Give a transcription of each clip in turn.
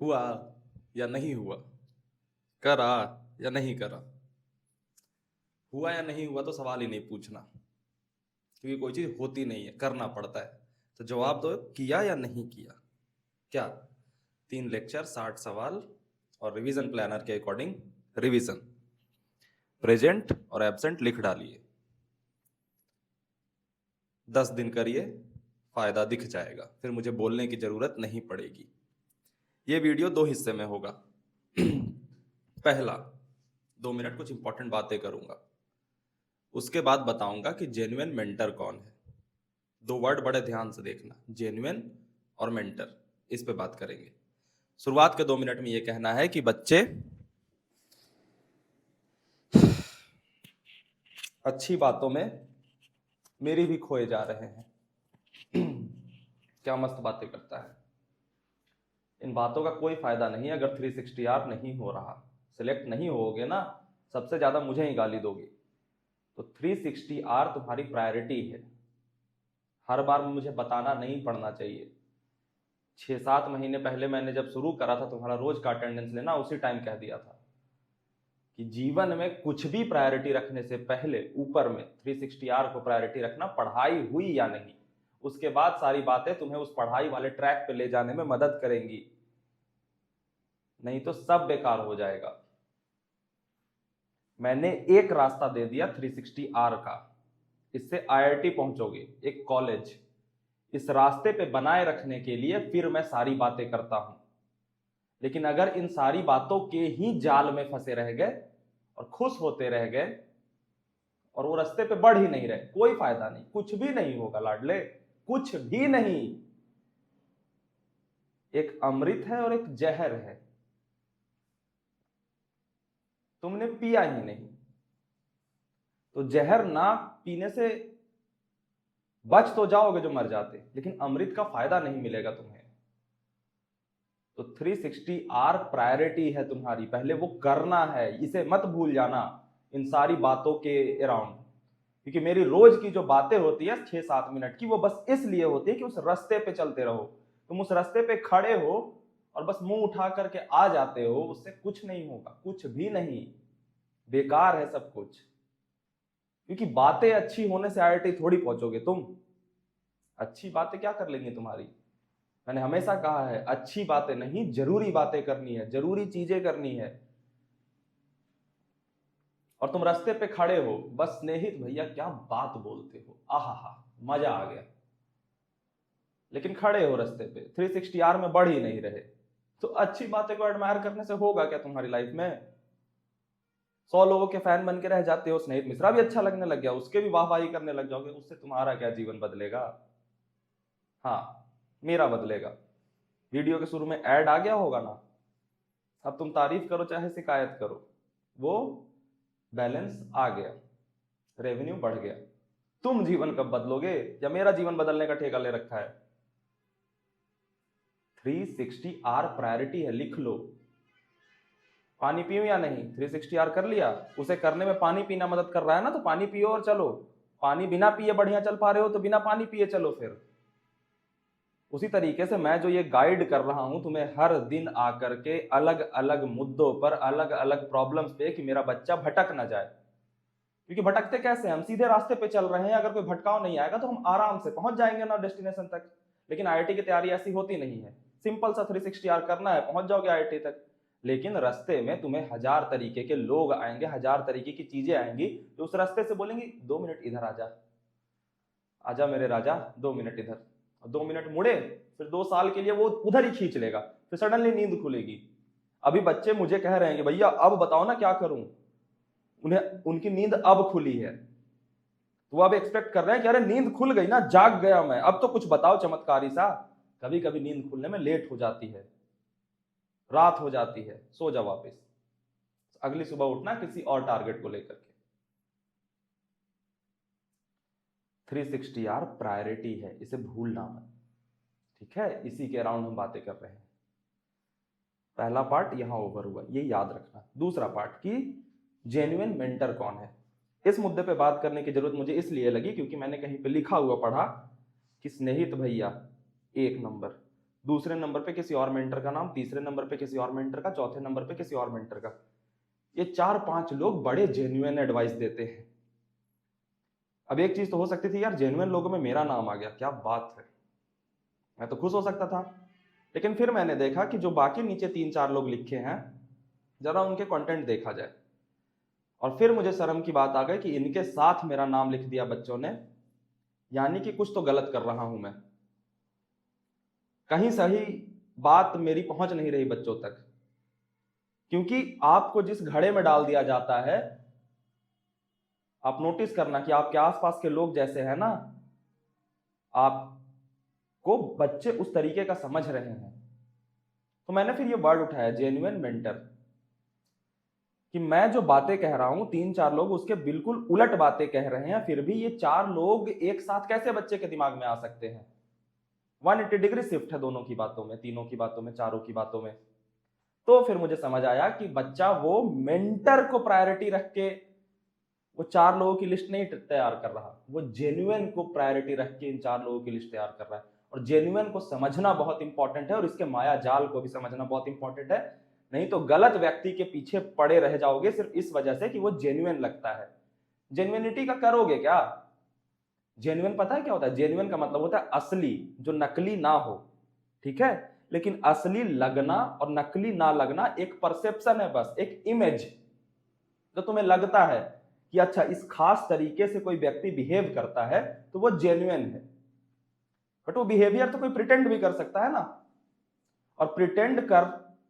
हुआ या नहीं हुआ, करा या नहीं करा। हुआ या नहीं हुआ तो सवाल ही नहीं पूछना, क्योंकि कोई चीज होती नहीं है, करना पड़ता है। तो जवाब दो, किया या नहीं किया। क्या? 3 लेक्चर, 60 सवाल और रिवीजन प्लानर के अकॉर्डिंग रिवीजन, प्रेजेंट और एब्सेंट लिख डालिए। 10 दिन करिए, फायदा दिख जाएगा, फिर मुझे बोलने की जरूरत नहीं पड़ेगी। ये वीडियो 2 हिस्से में होगा। पहला, 2 मिनट कुछ इंपॉर्टेंट बातें करूंगा, उसके बाद बताऊंगा कि जेन्युइन मेंटर कौन है। 2 वर्ड बड़े ध्यान से देखना, जेन्युइन और मेंटर, इस पे बात करेंगे। शुरुआत के 2 मिनट में ये कहना है कि बच्चे अच्छी बातों में मेरी भी खोए जा रहे हैं। क्या मस्त बातें करता है। इन बातों का कोई फायदा नहीं अगर 360R नहीं हो रहा, सिलेक्ट नहीं होगे ना, सबसे ज्यादा मुझे ही गाली दोगे। तो 360R तुम्हारी प्रायोरिटी है। हर बार मुझे बताना नहीं पड़ना चाहिए। 6-7 महीने पहले मैंने जब शुरू करा था तुम्हारा रोज का अटेंडेंस लेना, उसी टाइम कह दिया था कि जीवन में कुछ भी प्रायोरिटी रखने से पहले ऊपर में 360R को प्रायोरिटी रखना, पढ़ाई हुई या नहीं। उसके बाद सारी बातें तुम्हें उस पढ़ाई वाले ट्रैक पे ले जाने में मदद करेंगी, नहीं तो सब बेकार हो जाएगा। मैंने एक रास्ता दे दिया 360R का, इससे IIT पहुंचोगे, एक कॉलेज। इस रास्ते पे बनाए रखने के लिए फिर मैं सारी बातें करता हूं। लेकिन अगर इन सारी बातों के ही जाल में फंसे रह गए और खुश होते रह गए और वो रास्ते पे बढ़ ही नहीं रहे, कोई फायदा नहीं, कुछ भी नहीं होगा लाडले, कुछ भी नहीं। एक अमृत है और एक जहर है, तुमने पिया ही नहीं। तो जहर ना पीने से बच तो जाओगे जो मर जाते, लेकिन अमृत का फायदा नहीं मिलेगा तुम्हें। तो 360R प्रायोरिटी है तुम्हारी, पहले वो करना है, इसे मत भूल जाना इन सारी बातों के अराउंड। क्योंकि मेरी रोज की जो बातें होती है 6-7 मिनट की, वो बस इसलिए होती है कि उस रास्ते पे चलते रहो। तुम उस रास्ते पे खड़े हो और बस मुंह उठा करके आ जाते हो, उससे कुछ नहीं होगा, कुछ भी नहीं, बेकार है सब कुछ। क्योंकि बातें अच्छी होने से IIT थोड़ी पहुंचोगे तुम। अच्छी बातें क्या कर लेंगे तुम्हारी। मैंने हमेशा कहा है, अच्छी बातें नहीं, जरूरी बातें करनी है, जरूरी चीजें करनी है। और तुम रास्ते पे खड़े हो, बस स्नेहित भैया क्या बात बोलते हो, आहा, मजा आ गया। लेकिन खड़े हो रास्ते पे, 360R में बढ़ ही नहीं रहे, तो अच्छी बातें को एडमायर करने से होगा क्या तुम्हारी लाइफ में। 100 लोगों के फैन बन के रह जाते हो, स्नेहित मिश्रा भी अच्छा लगने लग गया, उसके भी वाहवाही करने लग जाओगे, उससे तुम्हारा क्या जीवन बदलेगा। हाँ, मेरा बदलेगा। वीडियो के शुरू में ऐड आ गया होगा ना, अब तुम तारीफ करो चाहे शिकायत करो, वो बैलेंस आ गया, रेवेन्यू बढ़ गया। तुम जीवन कब बदलोगे, या मेरा जीवन बदलने का ठेका ले रखा है। 360R प्रायोरिटी है, लिख लो। पानी पीऊं या नहीं, 360R कर लिया, उसे करने में पानी पीना मदद कर रहा है ना, तो पानी पियो और चलो। पानी बिना पिए बढ़िया चल पा रहे हो तो बिना पानी पिए चलो फिर। उसी तरीके से मैं जो ये गाइड कर रहा हूं तुम्हें हर दिन आकर के, अलग अलग मुद्दों पर, अलग अलग प्रॉब्लम्स पे, कि मेरा बच्चा भटक ना जाए। क्योंकि भटकते कैसे, हम सीधे रास्ते पे चल रहे हैं, अगर कोई भटकाव नहीं आएगा तो हम आराम से पहुंच जाएंगे ना डेस्टिनेशन तक। लेकिन IIT की तैयारी ऐसी होती नहीं है, सिंपल सा 360R करना है, पहुंच जाओगे IIT तक। लेकिन रास्ते में तुम्हें 1000 तरीके के लोग आएंगे, 1000 तरीके की चीजें आएंगी, जो उस रास्ते से बोलेंगी 2 मिनट इधर आजा, आजा मेरे राजा, 2 मिनट इधर। और 2 मिनट मुड़े, फिर 2 साल के लिए वो उधर ही खींच लेगा, फिर सडनली नींद खुलेगी। अभी बच्चे मुझे कह रहे हैं कि भैया अब बताओ ना क्या करूं, उन्हें उनकी नींद अब खुली है, तो वो अब एक्सपेक्ट कर रहे हैं कि अरे नींद खुल गई ना, जाग गया मैं, अब तो कुछ बताओ चमत्कारी सा। कभी कभी नींद खुलने में लेट हो जाती है, रात हो जाती है, सो जा वापस, अगली सुबह उठना किसी और टारगेट को लेकर के। 360R प्रायोरिटी है, इसे भूलना मत, ठीक है। इसी के अराउंड हम बातें कर रहे हैं। पहला पार्ट यहां ओवर हुआ, ये याद रखना। दूसरा पार्ट की जेन्युइन मेंटर कौन है, इस मुद्दे पे बात करने की जरूरत मुझे इसलिए लगी क्योंकि मैंने कहीं पे लिखा हुआ पढ़ा कि स्नेहित भैया 1 नंबर, दूसरे नंबर पे किसी और मेंटर का नाम, तीसरे नंबर पे किसी और मेंटर का, चौथे नंबर पे किसी और मेंटर का। ये 4-5 लोग बड़े जेन्युइन एडवाइस देते हैं। अब एक चीज तो हो सकती थी यार, जेन्युइन लोगों में मेरा नाम आ गया, क्या बात है, मैं तो खुश हो सकता था। लेकिन फिर मैंने देखा कि जो बाकी नीचे 3-4 लोग लिखे हैं, जरा उनके कंटेंट देखा जाए, और फिर मुझे शर्म की बात आ गई कि इनके साथ मेरा नाम लिख दिया बच्चों ने, यानी कि कुछ तो गलत कर रहा हूं मैं, कहीं सही बात मेरी पहुंच नहीं रही बच्चों तक। क्योंकि आपको जिस घड़े में डाल दिया जाता है, आप नोटिस करना कि आपके आसपास के लोग जैसे हैं ना, आपको बच्चे उस तरीके का समझ रहे हैं। तो मैंने फिर ये वर्ड उठाया, जेन्युइन मेंटर, कि मैं जो बातें कह रहा हूं 3-4 लोग उसके बिल्कुल उलट बातें कह रहे हैं, फिर भी ये 4 लोग एक साथ कैसे बच्चे के दिमाग में आ सकते हैं। 180 डिग्री शिफ्ट है दोनों की बातों में, तीनों की बातों में, चारों की बातों में। तो फिर मुझे समझ आया कि बच्चा वो मेंटर को प्रायोरिटी रख के वो 4 लोगों की लिस्ट नहीं तैयार कर रहा, वो जेन्युइन को प्रायोरिटी रख के इन 4 लोगों की लिस्ट तैयार कर रहा है। और जेन्युइन को समझना बहुत इंपॉर्टेंट है, और इसके माया जाल को भी समझना बहुत इंपॉर्टेंट है। नहीं तो गलत व्यक्ति के पीछे पड़े रह जाओगे सिर्फ इस वजह से कि वो जेन्युइन लगता है। जेन्युइनिटी का करोगे क्या? जेन्युइन पता है क्या होता है? जेन्युइन का मतलब होता है असली, जो नकली ना हो, ठीक है। लेकिन असली लगना और नकली ना लगना एक परसेप्शन है, बस एक इमेज जो तुम्हें लगता है कि अच्छा इस खास तरीके से कोई व्यक्ति बिहेव करता है तो वो जेन्युइन है। बट वो बिहेवियर तो कोई प्रिटेंड भी कर सकता है ना। और प्रिटेंड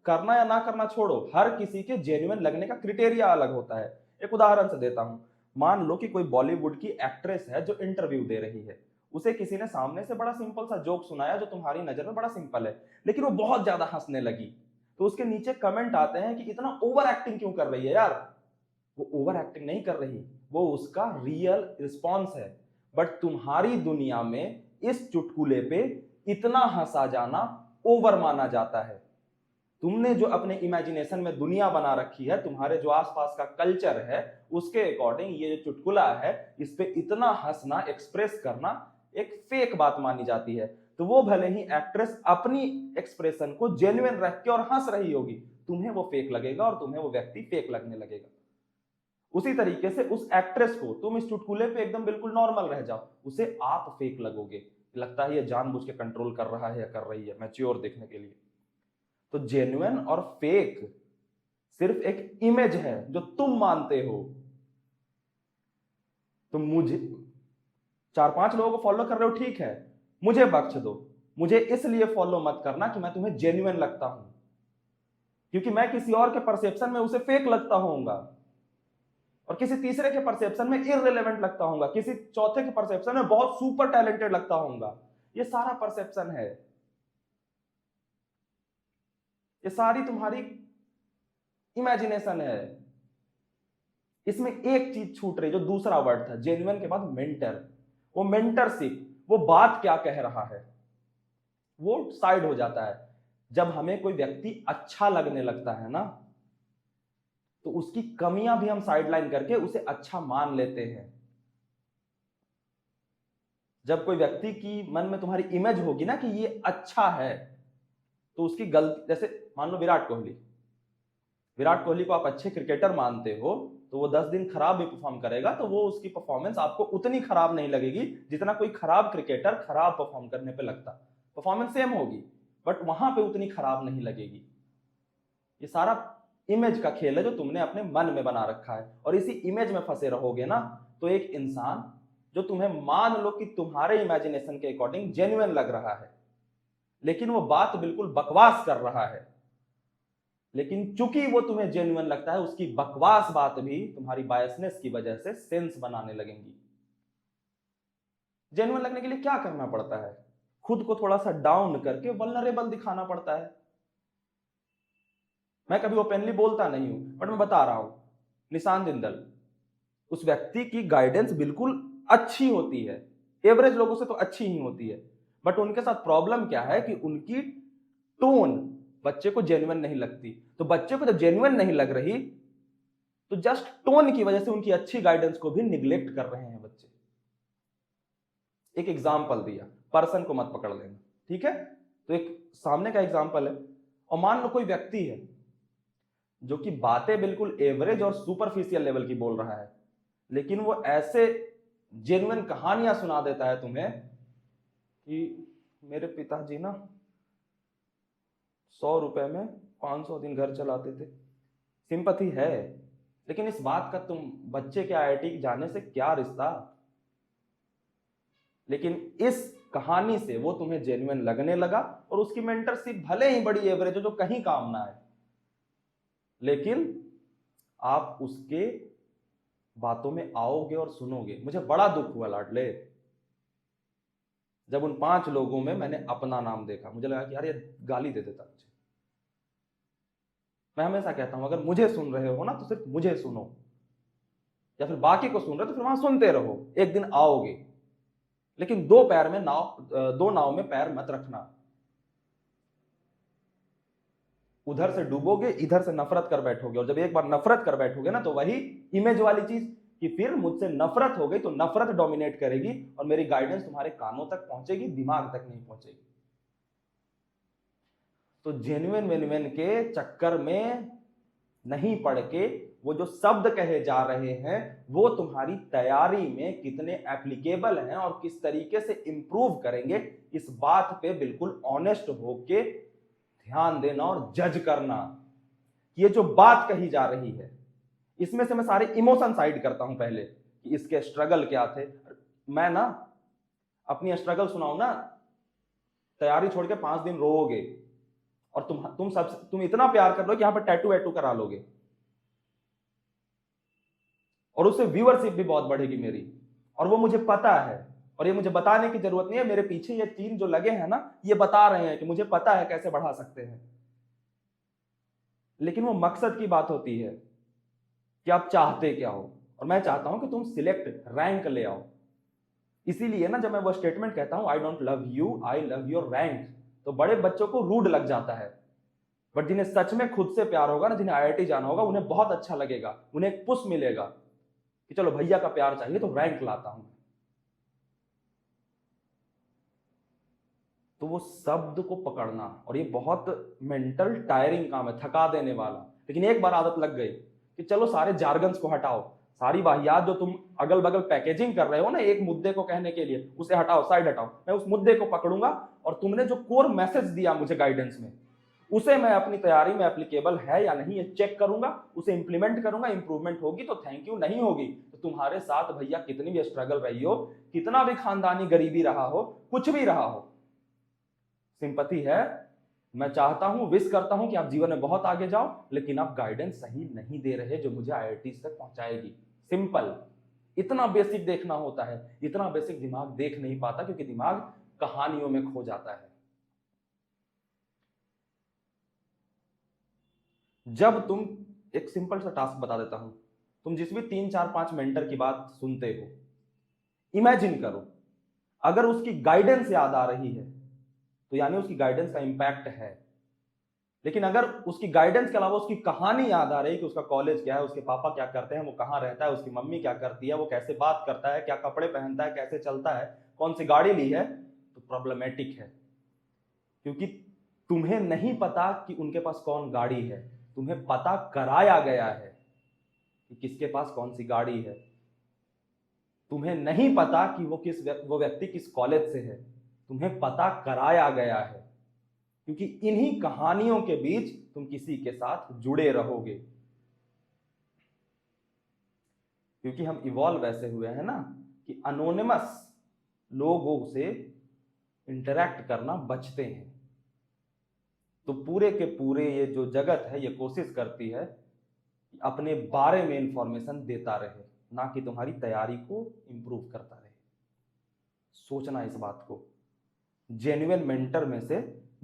करना या ना करना छोड़ो, हर किसी के जेन्युइन लगने का क्राइटेरिया अलग होता है। एक उदाहरण से देता हूं, मान लो कि कोई बॉलीवुड की एक्ट्रेस है जो इंटरव्यू दे रही है, उसे किसी ने सामने से बड़ा सिंपल सा जोक सुनाया जो तुम्हारी नजर में बड़ा सिंपल है, लेकिन वो बहुत ज्यादा हंसने लगी। तो उसके नीचे कमेंट आते हैं कि इतना ओवर एक्टिंग क्यों कर रही है यार। वो ओवर एक्टिंग नहीं कर रही, वो उसका रियल रिस्पॉन्स है। बट तुम्हारी दुनिया में इस चुटकुले पे इतना हंसा जाना ओवर माना जाता है। तुमने जो अपने इमेजिनेशन में दुनिया बना रखी है, तुम्हारे जो आसपास का कल्चर है, उसके अकॉर्डिंग ये जो चुटकुला है, इस पे इतना हंसना, एक्सप्रेस करना एक फेक बात मानी जाती है। तो वो भले ही एक्ट्रेस अपनी एक्सप्रेशन को जेन्युइन रख के और हंस रही होगी, तुम्हें वो फेक लगेगा और तुम्हें वो व्यक्ति फेक लगने लगेगा। उसी तरीके से उस एक्ट्रेस को तुम इस चुटकुले पे एकदम बिल्कुल नॉर्मल रह जाओ, उसे आप फेक लगोगे, लगता है ये जानबूझ के कंट्रोल कर रहा है या कर रही है मैच्योर दिखने के लिए। तो जेन्युइन और फेक सिर्फ एक इमेज है जो तुम मानते हो। तुम मुझे 4-5 लोगों को फॉलो कर रहे हो, ठीक है, मुझे बख्श दो, मुझे इसलिए फॉलो मत करना कि मैं तुम्हें जेन्युइन लगता हूं, क्योंकि मैं किसी और के परसेप्शन में उसे फेक लगता होऊंगा, और किसी तीसरे के परसेप्शन में इररिलेवेंट लगता होऊंगा, किसी चौथे के परसेप्शन में बहुत सुपर टैलेंटेड लगता होऊंगा। ये सारा परसेप्शन है, ये सारी तुम्हारी इमेजिनेशन है। इसमें एक चीज छूट रही, जो दूसरा वर्ड था जेन्युइन के बाद, मेंटर। वो मेंटरशिप, वो बात क्या कह रहा है, वो साइड हो जाता है। जब हमें कोई व्यक्ति अच्छा लगने लगता है ना, तो उसकी कमियां भी हम साइडलाइन करके उसे अच्छा मान लेते हैं। जब कोई व्यक्ति की मन में तुम्हारी इमेज होगी ना कि ये अच्छा है, तो उसकी गलती, जैसे मान लो विराट कोहली, विराट कोहली को आप अच्छे क्रिकेटर मानते हो, तो वो 10 दिन खराब भी परफॉर्म करेगा तो वो उसकी परफॉर्मेंस आपको उतनी खराब नहीं लगेगी जितना कोई खराब क्रिकेटर खराब परफॉर्म करने पे लगता। परफॉर्मेंस सेम होगी बट वहां पे उतनी खराब नहीं लगेगी। ये सारा इमेज का खेल है जो तुमने अपने मन में बना रखा है, और इसी इमेज में फंसे रहोगे ना, तो एक इंसान जो तुम्हें मान लो कि तुम्हारे इमेजिनेशन के अकॉर्डिंग जेन्युइन लग रहा है, लेकिन वो बात बिल्कुल बकवास कर रहा है, लेकिन चूंकि वो तुम्हें जेन्युइन लगता है, उसकी बकवास बात भी तुम्हारी बायसनेस की वजह से सेंस बनाने लगेंगी। जेन्युइन लगने के लिए क्या करना पड़ता है? खुद को थोड़ा सा डाउन करके वल्नरेबल दिखाना पड़ता है। मैं कभी ओपनली बोलता नहीं हूं, बट मैं बता रहा हूं, निशान जिंदल, उस व्यक्ति की गाइडेंस बिल्कुल अच्छी होती है, एवरेज लोगों से तो अच्छी ही होती है, बट उनके साथ प्रॉब्लम क्या है कि उनकी टोन बच्चे को जेन्युइन नहीं लगती। तो बच्चे को जब जेन्युइन नहीं लग रही, तो जस्ट टोन की वजह से उनकी अच्छी गाइडेंस को भी निग्लेक्ट कर रहे हैं बच्चे। एक एग्जाम्पल दिया, पर्सन को मत पकड़ लेना, ठीक है। तो एक सामने का एग्जाम्पल है, और मान लो कोई व्यक्ति है जो कि बातें बिल्कुल एवरेज और सुपरफिशियल लेवल की बोल रहा है, लेकिन वो ऐसे जेन्युइन कहानियां सुना देता है तुम्हें कि मेरे पिताजी ना 100 रुपए में 500 दिन घर चलाते थे। सिंपैथी है, लेकिन इस बात का तुम बच्चे के आईआईटी जाने से क्या रिश्ता। लेकिन इस कहानी से वो तुम्हें जेन्युइन लगने लगा, और उसकी मेंटरशिप भले ही बड़ी एवरेज हो, जो कहीं काम ना है, लेकिन आप उसके बातों में आओगे और सुनोगे। मुझे बड़ा दुख हुआ लाडले, जब उन 5 लोगों में मैंने अपना नाम देखा। मुझे लगा कि यार ये गाली दे देता मुझे। मैं हमेशा कहता हूं, अगर मुझे सुन रहे हो ना तो सिर्फ मुझे सुनो, या फिर बाकी को सुन रहे हो तो फिर वहां सुनते रहो, एक दिन आओगे। लेकिन दो नाव में पैर मत रखना। उधर से डूबोगे, इधर से नफरत कर बैठोगे, और जब एक बार नफरत कर बैठोगे ना, तो वही इमेज वाली चीज कि फिर मुझसे नफरत हो गई, तो नफरत डोमिनेट करेगी और मेरी गाइडेंस तुम्हारे कानों तक पहुंचेगी, दिमाग तक नहीं पहुंचेगी। तो जेन्युइन वेन्युइन के चक्कर में नहीं पड़ के वो जो शब्द कहे जा रहे हैं वो तुम्हारी तैयारी में कितने एप्लीकेबल हैं और किस तरीके से इंप्रूव करेंगे, इस बात पे बिल्कुल ऑनेस्ट होके ध्यान देना और जज करना। ये जो बात कही जा रही है, इसमें से मैं सारे इमोशन साइड करता हूं पहले कि इसके स्ट्रगल क्या थे। मैं ना अपनी स्ट्रगल सुनाऊं ना, तैयारी छोड़ के 5 दिन रोओगे, और तुम इतना प्यार कर लो कि यहां पर टैटू वैटू करा लोगे, और उससे व्यूअरशिप भी बहुत बढ़ेगी मेरी। और वो मुझे पता है, और ये मुझे बताने की जरूरत नहीं है, मेरे पीछे ये 3 जो लगे हैं ना, ये बता रहे हैं कि मुझे पता है कैसे बढ़ा सकते हैं। लेकिन वो मकसद की बात होती है कि आप चाहते क्या हो, और मैं चाहता हूं कि तुम सिलेक्ट रैंक ले आओ। इसीलिए ना जब मैं वो स्टेटमेंट कहता हूं, I don't love you, I love your rank, तो बड़े बच्चों को रूड लग जाता है, बट जिन्हें सच में खुद से प्यार होगा ना, जिन्हें आईआईटी जाना होगा, उन्हें बहुत अच्छा लगेगा, उन्हें एक पुश मिलेगा कि चलो भैया का प्यार चाहिए तो रैंक लाता हूं। तो वो शब्द को पकड़ना, और ये बहुत मेंटल टायरिंग काम है, थका देने वाला। लेकिन एक बार आदत लग गई कि चलो सारे जार्गन्स को हटाओ, सारी वाहियात जो तुम अगल बगल पैकेजिंग कर रहे हो ना एक मुद्दे को कहने के लिए, उसे हटाओ, साइड हटाओ, मैं उस मुद्दे को पकड़ूंगा, और तुमने जो कोर मैसेज दिया मुझे गाइडेंस में, उसे मैं अपनी तैयारी में एप्लीकेबल है या नहीं ये चेक करूंगा, उसे इंप्लीमेंट करूंगा। इंप्रूवमेंट होगी तो थैंक यू, नहीं होगी तो तुम्हारे साथ भैया कितनी भी स्ट्रगल रही हो, कितना भी खानदानी गरीबी रहा हो, कुछ भी रहा हो, सिंपैथी है। मैं चाहता हूं, विश करता हूं कि आप जीवन में बहुत आगे जाओ, लेकिन आप गाइडेंस सही नहीं दे रहे जो मुझे आईआईटी तक पहुंचाएगी। सिंपल, इतना बेसिक देखना होता है। इतना बेसिक दिमाग देख नहीं पाता, क्योंकि दिमाग कहानियों में खो जाता है। जब तुम, एक सिंपल सा टास्क बता देता हूं, तुम जिस भी 3 4 5 मेंटर की बात सुनते हो, इमेजिन करो अगर उसकी गाइडेंस याद आ रही है तो यानी उसकी गाइडेंस का इंपैक्ट है। लेकिन अगर उसकी गाइडेंस के अलावा उसकी कहानी याद आ रही है कि उसका कॉलेज क्या है, उसके पापा क्या करते हैं, वो कहां रहता है, उसकी मम्मी क्या करती है, वो कैसे बात करता है, क्या कपड़े पहनता है, कैसे चलता है, कौन सी गाड़ी ली है, तो प्रॉब्लमेटिक है। क्योंकि तुम्हें नहीं पता कि उनके पास कौन गाड़ी है, तुम्हें पता कराया गया है कि किसके पास कौन सी गाड़ी है। तुम्हें नहीं पता कि वो व्यक्ति किस कॉलेज से है, तुम्हें पता कराया गया है, क्योंकि इन्हीं कहानियों के बीच तुम किसी के साथ जुड़े रहोगे। क्योंकि हम इवॉल्व ऐसे हुए हैं ना कि अनोनिमस लोगों से इंटरैक्ट करना बचते हैं। तो पूरे के पूरे ये जो जगत है ये कोशिश करती है कि अपने बारे में इंफॉर्मेशन देता रहे, ना कि तुम्हारी तैयारी को इंप्रूव करता रहे। सोचना इस बात को। जेन्युइन मेंटर में से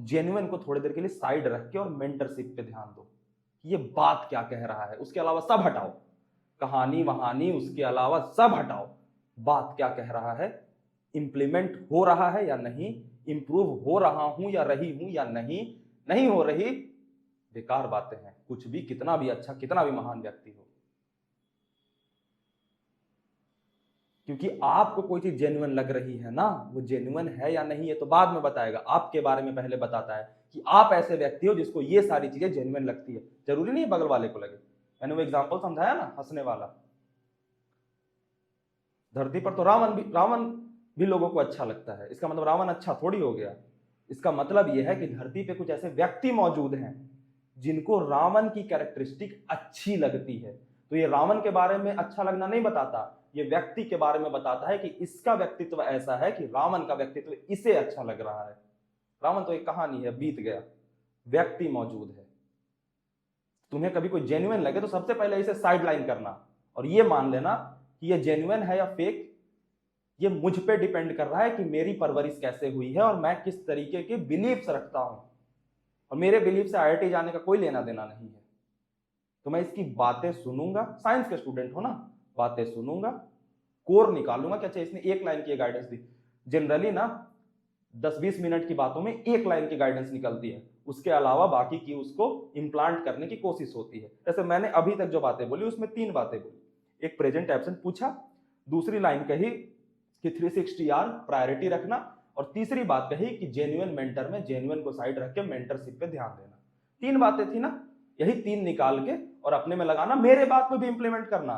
जेन्युइन को थोड़ी देर के लिए साइड रख के और मेंटरशिप पे ध्यान दो कि ये बात क्या कह रहा है, उसके अलावा सब हटाओ, कहानी वहानी उसके अलावा सब हटाओ, बात क्या कह रहा है, इंप्लीमेंट हो रहा है या नहीं, इंप्रूव हो रहा हूं या रही हूं या नहीं, नहीं हो रही, बेकार बातें हैं, कुछ भी, कितना भी अच्छा, कितना भी महान व्यक्ति हो। क्योंकि आपको कोई चीज जेन्युइन लग रही है ना, वो जेन्युइन है या नहीं है तो बाद में बताएगा, आपके बारे में पहले बताता है कि आप ऐसे व्यक्ति हो जिसको ये सारी चीजें जेन्युइन लगती है। जरूरी नहीं है बगल वाले को लगे। मैंने वो एग्जाम्पल समझाया ना हंसने वाला, धरती पर तो रावण भी लोगों को अच्छा लगता है, इसका मतलब रावण अच्छा थोड़ी हो गया। इसका मतलब यह है कि धरती पे कुछ ऐसे व्यक्ति मौजूद हैं जिनको रावण की कैरेक्टरिस्टिक अच्छी लगती है। तो ये रावण के बारे में अच्छा लगना नहीं बताता, ये व्यक्ति के बारे में बताता है कि इसका व्यक्तित्व ऐसा है कि रावण का व्यक्तित्व इसे अच्छा लग रहा है। रावण तो एक कहानी है, बीत गया, व्यक्ति मौजूद है। तुम्हें कभी कोई जेन्युइन लगे तो सबसे पहले इसे साइड लाइन करना और ये मान लेना कि ये जेन्युइन है या फेक, ये मुझ पे डिपेंड कर रहा है कि मेरी परवरिश कैसे हुई है और मैं किस तरीके के बिलीफ्स रखता हूं। और मेरे बिलीफ से आईआईटी जाने का कोई लेना देना नहीं है। तो मैं इसकी बातें सुनूंगा, साइंस के स्टूडेंट हो ना, बातें सुनूंगा, कोर निकालूंगा कि अच्छा इसने एक लाइन की गाइडेंस दी। जनरली ना 10-20 मिनट की बातों में एक लाइन की गाइडेंस निकलती है, उसके अलावा बाकी की उसको इम्प्लांट करने की कोशिश होती है। जैसे मैंने अभी तक जो बातें बोली उसमें 3 बातें बोली, एक प्रेजेंट एब्सेंट पूछा, दूसरी लाइन कही कि 360R प्रायोरिटी रखना, और तीसरी बात कही कि जेन्युइन मेंटर में जेन्युइन को साइड रख के मेंटरशिप पे ध्यान देना। 3 बातें थी ना, यही 3 निकाल के और अपने में लगाना, मेरे बात में भी इंप्लीमेंट करना,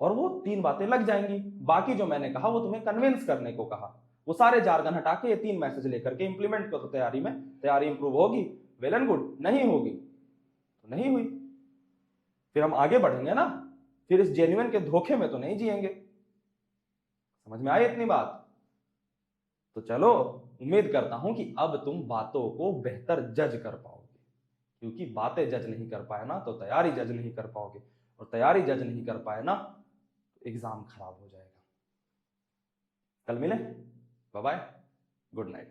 और वो 3 बातें लग जाएंगी। बाकी जो मैंने कहा वो तुम्हें कन्विंस करने को कहा, वो सारे जार्गन हटा के ये 3 मैसेज लेकर के इंप्लीमेंट करो तैयारी में। तैयारी इंप्रूव होगी, वेल एंड गुड, नहीं होगी तो नहीं हुई, फिर हम आगे बढ़ेंगे ना, फिर इस जेन्युइन के धोखे में तो नहीं जिएंगे। समझ में आई इतनी बात? तो चलो, उम्मीद करता हूं कि अब तुम बातों को बेहतर जज कर पाओगे, क्योंकि बातें जज नहीं कर पाए ना तो तैयारी जज नहीं कर पाओगे, और तैयारी जज नहीं कर पाए ना तो एग्जाम खराब हो जाएगा। कल मिले, बाय बाय, गुड नाइट।